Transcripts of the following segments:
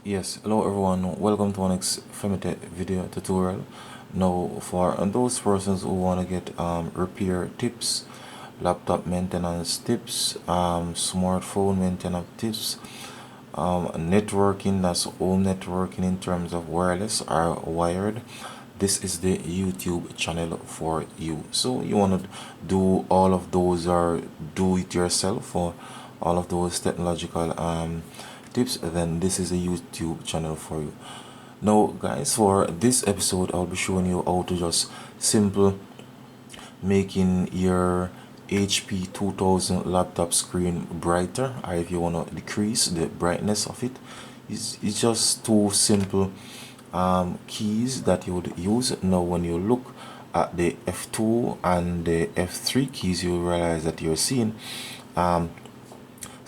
Yes, hello everyone, welcome to our next Femitech video tutorial. Now for those persons who want to get repair tips, laptop maintenance tips, smartphone maintenance tips, networking, that's all networking in terms of wireless or wired, this is the YouTube channel for you. So you want to do all of those or do it yourself, or all of those technological tips, then this is a YouTube channel for you. Now guys, for this episode I'll be showing you how to just simple making your HP 2000 laptop screen brighter, or if you want to decrease the brightness of it. It's just two simple keys that you would use. Now when you look at the F2 and the F3 keys, you realize that you're seeing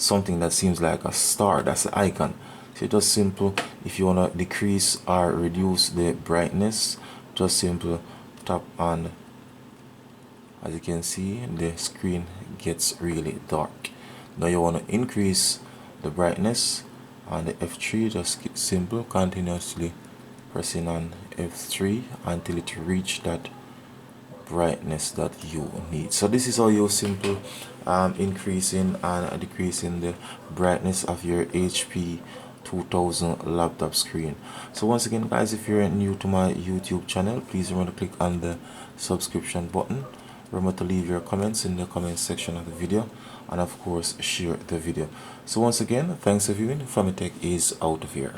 something that seems like a star. That's the icon. So just simple, if you want to decrease or reduce the brightness, just simple tap on. As you can see, the screen gets really dark. Now you want to increase the brightness on the F3, just simple continuously pressing on F3 until it reach that brightness that you need. So this is how you simple increasing and decreasing the brightness of your HP 2000 laptop screen. So once again guys, if you're new to my YouTube channel, please remember to click on the subscription button. Remember to leave your comments in the comment section of the video, and of course share the video. So once again, thanks for viewing. Femitech is out of here.